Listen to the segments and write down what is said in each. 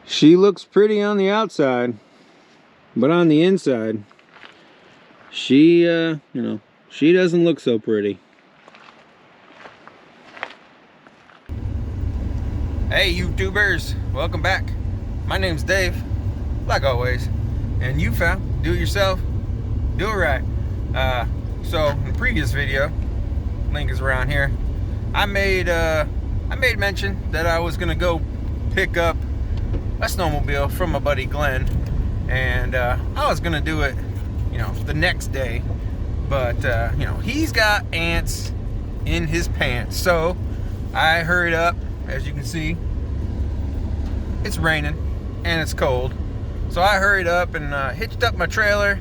She looks pretty on the outside, but on the inside, she, you know, she doesn't look so pretty. Hey YouTubers, welcome back. My name's Dave, like always, and you found do it yourself, do it right. So in the previous video, link is around here, I made mention that I was gonna go pick up a snowmobile from my buddy Glenn, and I was gonna do it, you know, the next day, but you know, he's got ants in his pants, so I hurried up. As you can see, it's raining and it's cold, so I hurried up and hitched up my trailer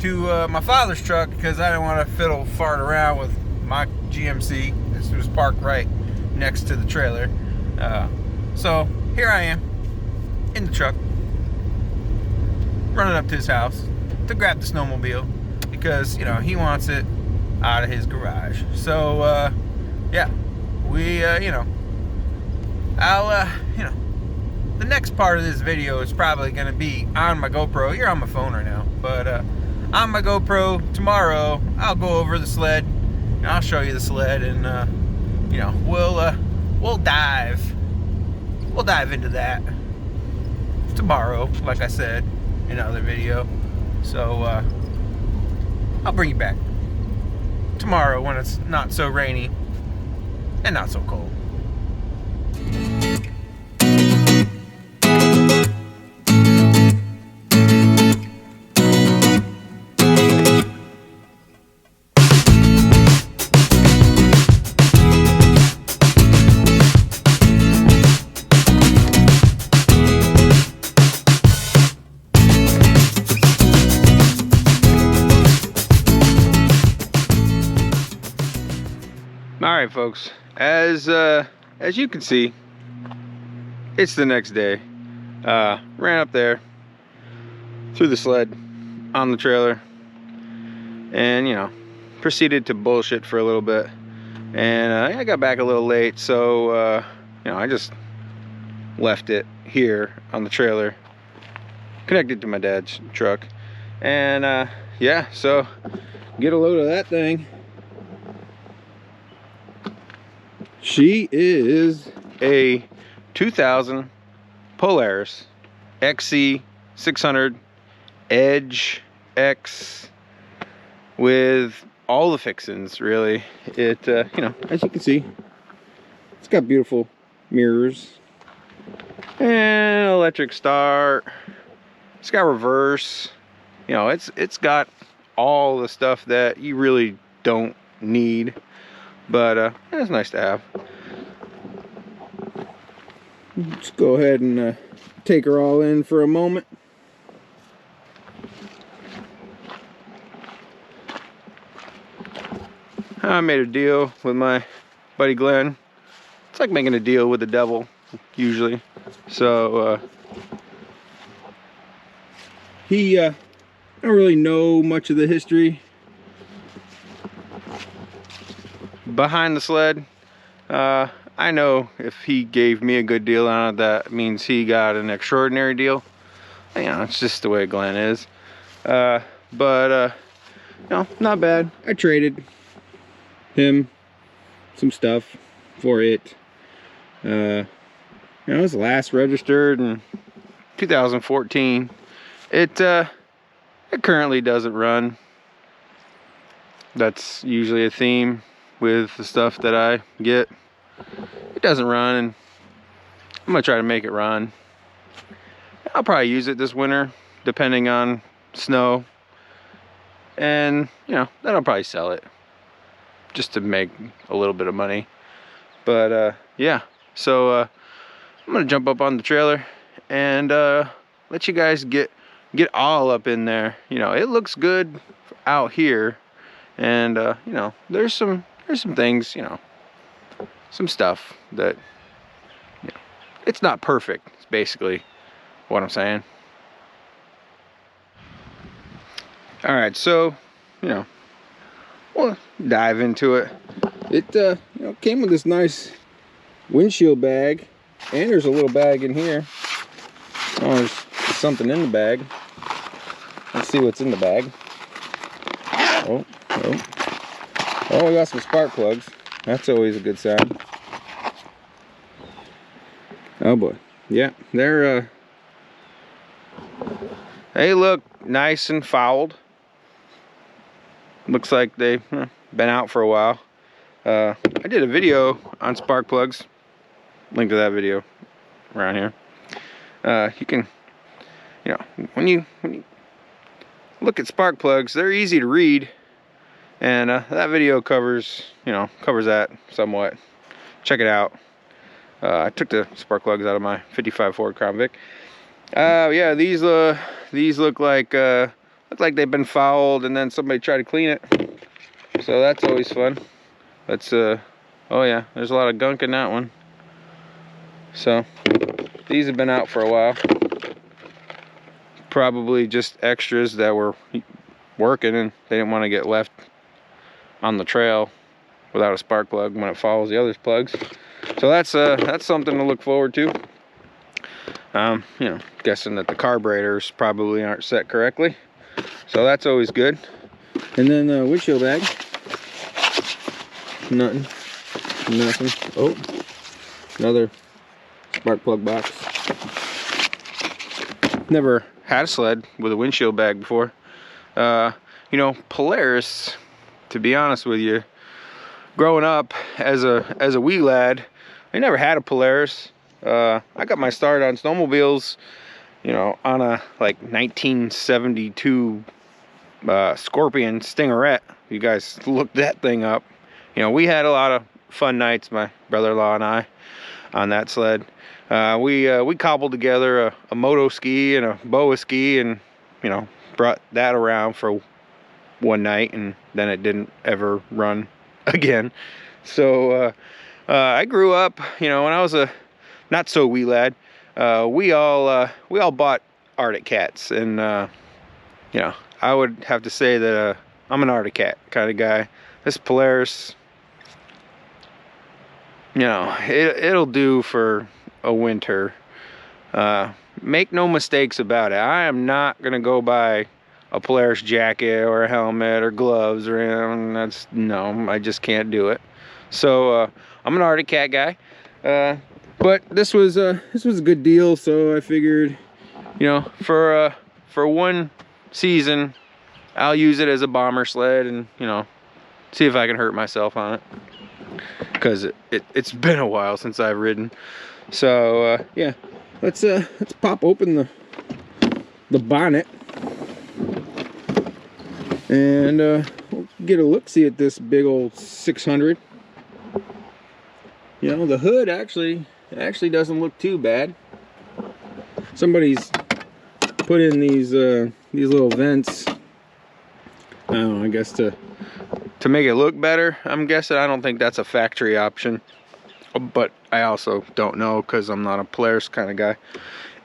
to my father's truck because I didn't want to fiddle fart around with my GMC. This was parked right next to the trailer, so here I am in the truck, running up to his house to grab the snowmobile because, you know, he wants it out of his garage. So yeah, we you know, I'll you know, the next part of this video is probably going to be on my GoPro. You're on my phone right now, but on my GoPro tomorrow I'll go over the sled and I'll show you the sled, and you know, we'll dive into that tomorrow, like I said in another video. So I'll bring you back tomorrow when it's not so rainy and not so cold. Alright folks, as you can see, it's the next day. Ran up there, threw the sled on the trailer, and, you know, proceeded to bullshit for a little bit. And I got back a little late, so you know, I just left it here on the trailer, connected to my dad's truck. And yeah, so get a load of that thing. She is a 2000 Polaris XC600 Edge X with all the fixings, really. It, you know, as you can see, it's got beautiful mirrors and electric start. It's got reverse. You know, it's got all the stuff that you really don't need. But it's nice to have. Let's go ahead and take her all in for a moment. I made a deal with my buddy Glenn. It's like making a deal with the devil, usually. So he I don't really know much of the history behind the sled. I know if he gave me a good deal on it, that means he got an extraordinary deal. You know, it's just the way Glenn is. But you know, not bad. I traded him some stuff for it. You know, it was last registered in 2014. It currently doesn't run. That's usually a theme with the stuff that I get. It doesn't run, and I'm gonna try to make it run. I'll probably use it this winter, depending on snow, and, you know, then I'll probably sell it just to make a little bit of money. But yeah, so I'm gonna jump up on the trailer and let you guys get all up in there. You know, it looks good out here, and you know, there's some things, you know, some stuff that, you know, it's not perfect. It's basically what I'm saying. All right, so, you know, we'll dive into it. It you know, came with this nice windshield bag, and there's a little bag in here. Oh, there's something in the bag. Let's see what's in the bag. Oh, we got some spark plugs. That's always a good sign. Oh boy. Yeah, they look nice and fouled. Looks like they've been out for a while. I did a video on spark plugs. Link to that video around here. You can, when you look at spark plugs, they're easy to read, and that video covers that somewhat. Check it out. I took the spark plugs out of my '55 Ford Crown Vic. Yeah, these look like they've been fouled, and then somebody tried to clean it. So that's always fun. That's oh yeah, there's a lot of gunk in that one. So these have been out for a while. Probably just extras that were working and they didn't want to get left on the trail without a spark plug when it follows the other plugs. So that's something to look forward to. Guessing that the carburetors probably aren't set correctly, so that's always good. And then the windshield bag, nothing. Oh, another spark plug box. Never had a sled with a windshield bag before. Polaris, to be honest with you, growing up as a wee lad, I never had a Polaris. I got my start on snowmobiles, on a like 1972 Scorpion Stingerette. You guys looked that thing up. We had a lot of fun nights, my brother-in-law and I, on that sled. We cobbled together a moto ski and a boa ski, and brought that around for one night, and then it didn't ever run again. So I grew up, when I was a not so wee lad. We all bought Arctic Cats, and I would have to say that I'm an Arctic Cat kind of guy. This Polaris, it'll do for a winter. Make no mistakes about it. I am not gonna go buy a Polaris jacket or a helmet or gloves or anything. No, I just can't do it. So I'm an Arctic Cat guy. But this was a good deal, so I figured, for one season, I'll use it as a bomber sled and see if I can hurt myself on it, because it's been a while since I've ridden. So yeah, let's pop open the bonnet and we'll get a look-see at this big old 600. The hood actually doesn't look too bad. Somebody's put in these little vents, I don't know, I guess to make it look better, I'm guessing. I don't think that's a factory option, but I also don't know, because I'm not a Polaris kind of guy,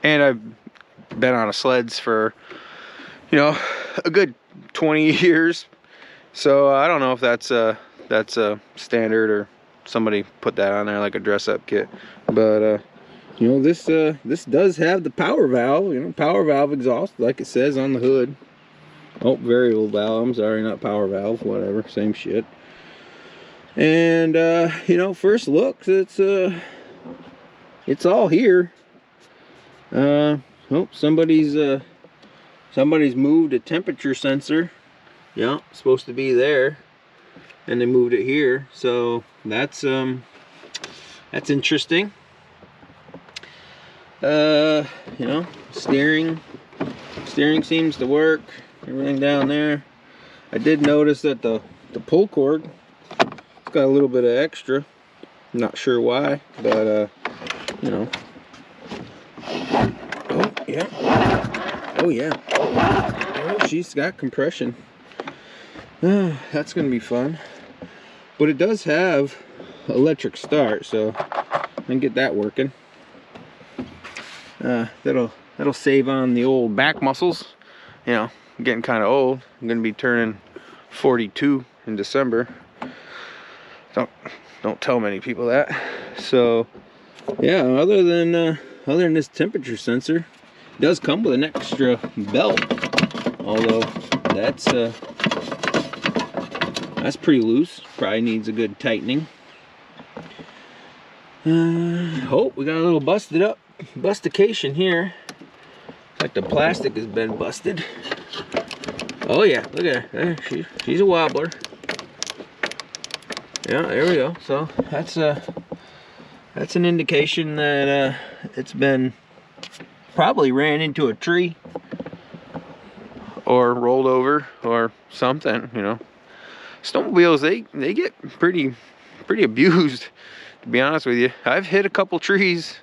and I've been on sleds for a good 20 years, so I don't know if that's a standard or somebody put that on there like a dress-up kit. But this does have the power valve, power valve exhaust like it says on the hood. Oh, variable valve, I'm sorry, not power valve, whatever, same shit. And first looks, it's all here. Oh, somebody's moved a temperature sensor. Yeah, it's supposed to be there, and they moved it here, so that's interesting. Steering seems to work. Everything down there. I did notice that the pull cord, it's got a little bit of extra. I'm not sure why, but oh yeah, oh yeah, oh, she's got compression. That's gonna be fun. But it does have electric start, so I can get that working. That'll save on the old back muscles. I'm getting kind of old. I'm gonna be turning 42 in December. Don't tell many people that. So yeah, other than this temperature sensor, does come with an extra belt, although that's pretty loose. Probably needs a good tightening. Oh, we got a little busted up bustication here. Like the plastic has been busted. Oh yeah, look at her. There, she's a wobbler. Yeah, there we go. So that's an indication that it's been probably ran into a tree or rolled over or something. You know, snowmobiles they get pretty abused, to be honest with you. I've hit a couple trees.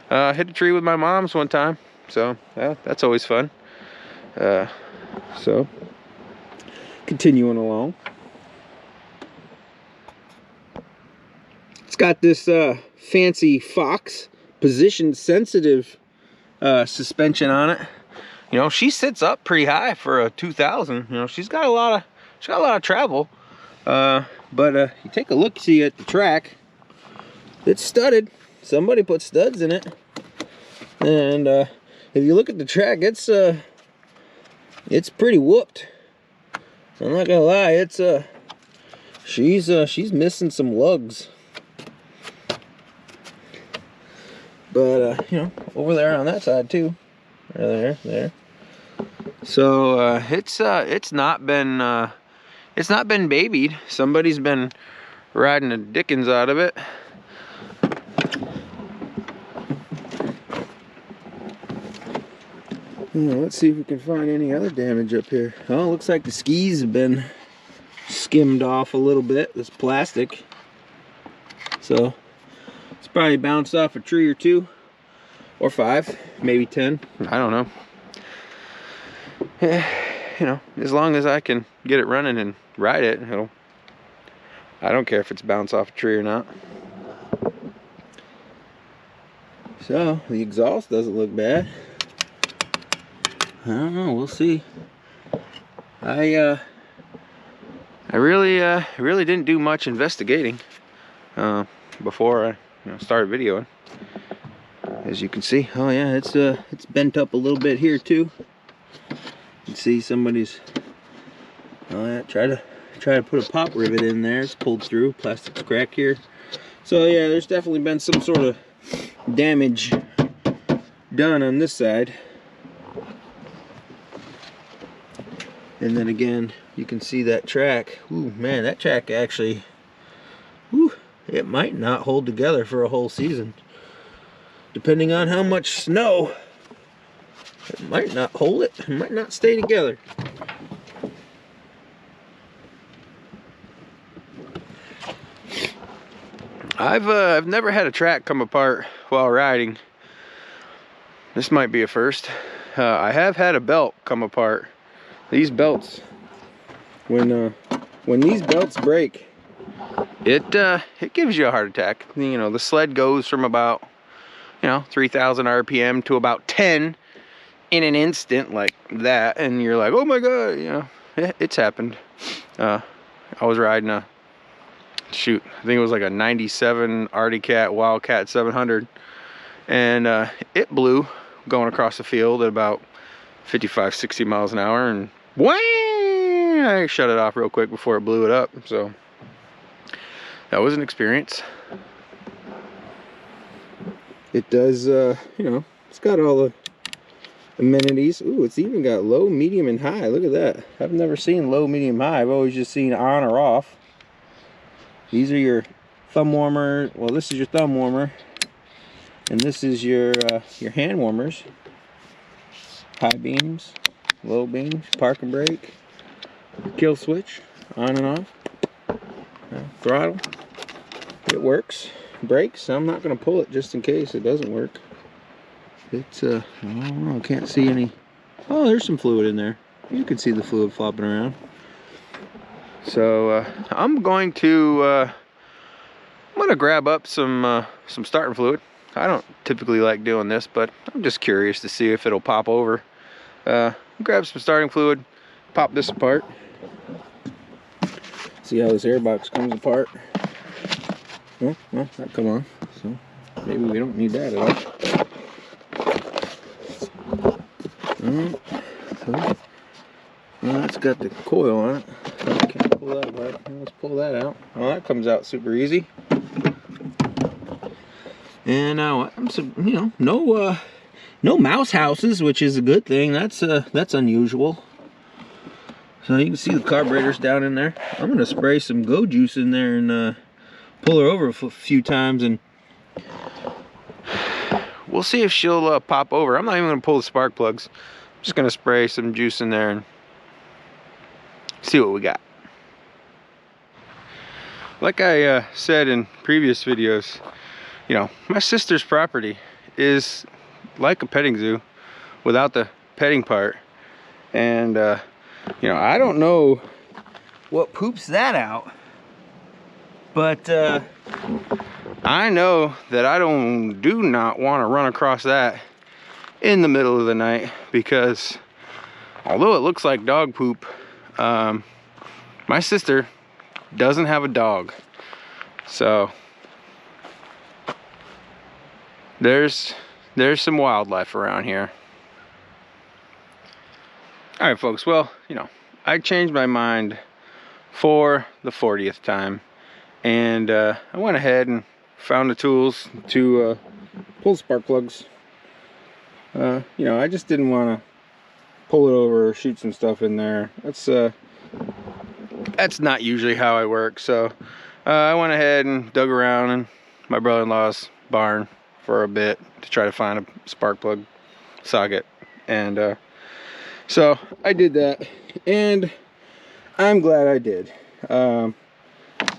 Hit a tree with my mom's one time, so that's always fun. So continuing along, it's got this fancy Fox position sensitive suspension on it. You know, she sits up pretty high for a 2000. You know, she's got a lot of travel. But you take a look, see at the track, it's studded. Somebody put studs in it. And if you look at the track, it's pretty whooped. I'm not gonna lie, it's she's missing some lugs. But you know, over there on that side too. There. So it's not been babied. Somebody's been riding the dickens out of it. Let's see if we can find any other damage up here. Oh, it looks like the skis have been skimmed off a little bit, this plastic. So it's probably bounced off a tree or two, or 5, maybe 10. I don't know. You know, as long as I can get it running and ride it, I don't care if it's bounced off a tree or not. So the exhaust doesn't look bad. I don't know, we'll see. I really didn't do much investigating before I started videoing. As you can see, oh yeah, it's bent up a little bit here too. You can see somebody's, oh yeah, try to put a pop rivet in there. It's pulled through, plastic's cracked here. So yeah, there's definitely been some sort of damage done on this side. And then again, you can see that track. Ooh, man, that track actually, it might not hold together for a whole season. Depending on how much snow, it might not hold it. It might not stay together. I've never had a track come apart while riding. This might be a first. I have had a belt come apart. These belts, when these belts break, it gives you a heart attack. You know, the sled goes from about 3,000 RPM to about 10 in an instant like that, and you're like, oh my god, you know, it's happened. I was riding I think it was like a 97 Arctic Cat Wildcat 700, and it blew going across the field at about 55-60 miles an hour, and whang! I shut it off real quick before it blew it up. So that was an experience. It does, it's got all the amenities. Ooh, it's even got low, medium, and high. Look at that. I've never seen low, medium, high. I've always just seen on or off. These are your thumb warmer. Well, this is your thumb warmer, and this is your hand warmers. High beams, low beams, park and brake, kill switch, on and off, throttle. It works. Brakes, I'm not going to pull it just in case it doesn't work. It's I don't know, can't see any. Oh, there's some fluid in there. You can see the fluid flopping around. So I'm going to grab up some starting fluid. I don't typically like doing this, but I'm just curious to see if it'll pop over. Grab some starting fluid, pop this apart, see how this airbox comes apart. Well, that come on, so maybe we don't need that at all. So, well, that's got the coil on it. So I can't pull that apart. Let's pull that out. Well, that comes out super easy. And now I'm some, you know, no mouse houses, which is a good thing. That's unusual. So you can see the carburetor's down in there. I'm gonna spray some Go Juice in there and pull her over a few times, and we'll see if she'll pop over. I'm not even gonna pull the spark plugs. I'm just gonna spray some juice in there and see what we got. Like I said in previous videos, you know, my sister's property is like a petting zoo without the petting part. And you know, I don't know what poops that out, but I know that I do not want to run across that in the middle of the night, because although it looks like dog poop, my sister doesn't have a dog. So there's some wildlife around here. All right, folks, well, you know, I changed my mind for the 40th time, and I went ahead and found the tools to pull spark plugs. You know, I just didn't want to pull it over or shoot some stuff in there. That's not usually how I work. So I went ahead and dug around in my brother-in-law's barn for a bit to try to find a spark plug socket, and so I did that, and I'm glad I did,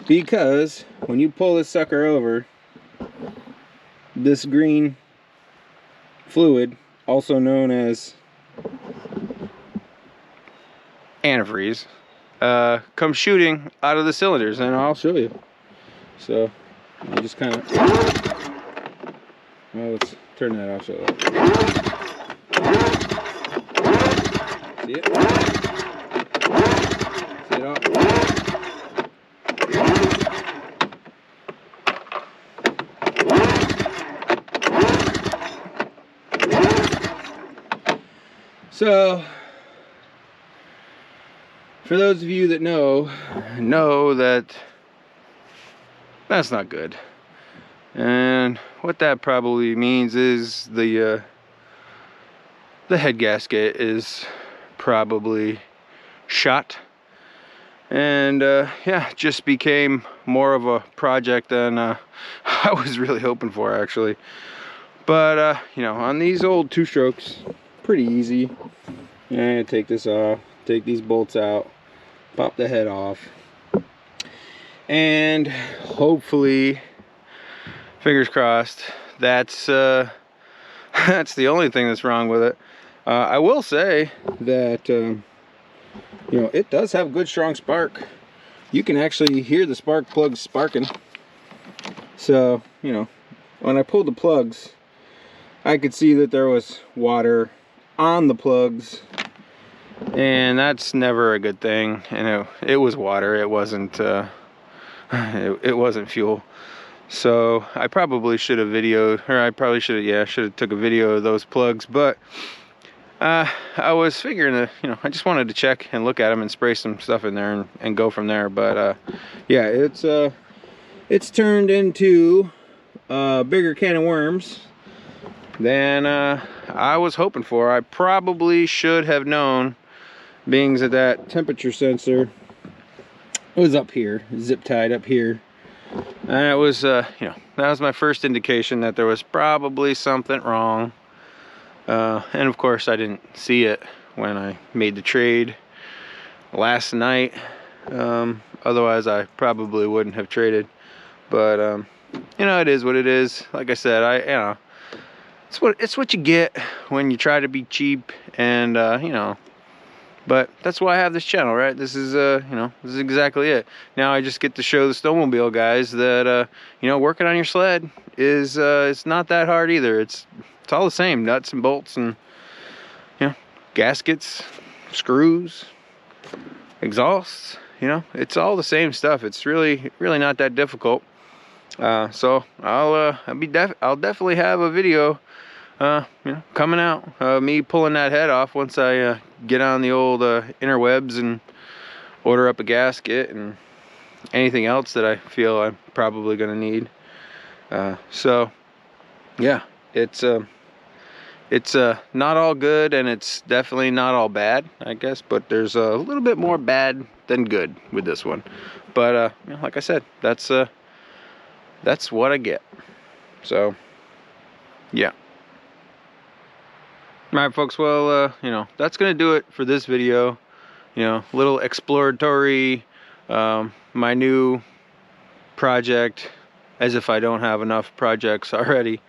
because when you pull this sucker over, this green fluid, also known as antifreeze, comes shooting out of the cylinders, and I'll show you. So you just kind of, well, let's turn that off so that. See it? See it all? So, for those of you that know that that's not good. And what that probably means is the head gasket is probably shot, and yeah, just became more of a project than I was really hoping for, actually. But you know, on these old two-strokes, pretty easy. And take this off, take these bolts out, pop the head off, and hopefully, fingers crossed, that's the only thing that's wrong with it. I will say that you know, it does have a good strong spark. You can actually hear the spark plugs sparking. So, you know, when I pulled the plugs, I could see that there was water on the plugs, and that's never a good thing. And it was water. It wasn't it wasn't fuel. So I probably should have videoed, or I probably should have took a video of those plugs, but I was figuring that, you know, I just wanted to check and look at them and spray some stuff in there and go from there. But yeah, it's turned into a bigger can of worms than I was hoping for. I probably should have known, being that temperature sensor was up here, zip tied up here. And it was, you know, that was my first indication that there was probably something wrong. And of course, I didn't see it when I made the trade last night. Otherwise, I probably wouldn't have traded. But you know, it is what it is. Like I said, you know, it's what you get when you try to be cheap, and you know. But that's why I have this channel, right? This is you know, this is exactly it. Now I just get to show the snowmobile guys that you know, working on your sled is it's not that hard either. It's all the same, nuts and bolts, and you know, gaskets, screws, exhausts. You know, it's all the same stuff. It's really not that difficult. So I'll definitely have a video you know, coming out. Me pulling that head off once I get on the old interwebs and order up a gasket and anything else that I feel I'm probably gonna need. So yeah, it's not all good, and it's definitely not all bad, I guess, but there's a little bit more bad than good with this one. But you know, like I said, that's what I get. So yeah. All right, folks, well, you know, that's gonna do it for this video. You know, little exploratory, my new project, as if I don't have enough projects already.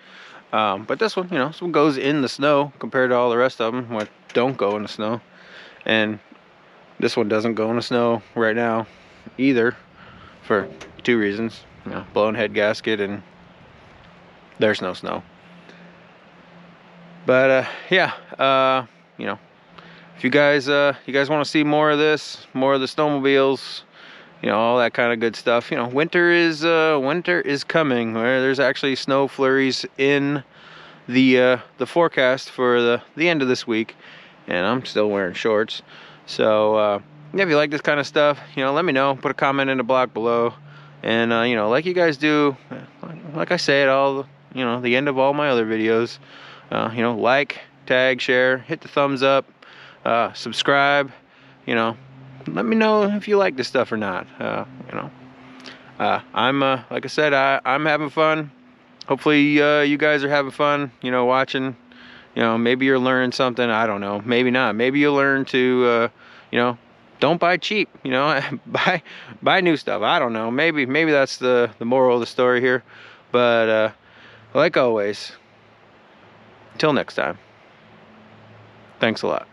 But this one, you know, this one goes in the snow compared to all the rest of them, what don't go in the snow. And this one doesn't go in the snow right now either, for 2 reasons. You know, blown head gasket, and there's no snow. But yeah, you know, if you guys want to see more of this, more of the snowmobiles, you know, all that kind of good stuff, you know, winter is coming. Where there's actually snow flurries in the forecast for the end of this week, and I'm still wearing shorts. So yeah, if you like this kind of stuff, you know, let me know. Put a comment in the block below, and you know, like you guys do, like I say at all, you know, the end of all my other videos, you know, like, tag, share, hit the thumbs up, subscribe. You know, let me know if you like this stuff or not. You know, I'm like I said, I'm having fun. Hopefully you guys are having fun, you know, watching. You know, maybe you're learning something. I don't know, maybe not. Maybe you'll learn to you know, don't buy cheap, you know. buy new stuff. I don't know, maybe that's the moral of the story here. But like always, till next time, thanks a lot.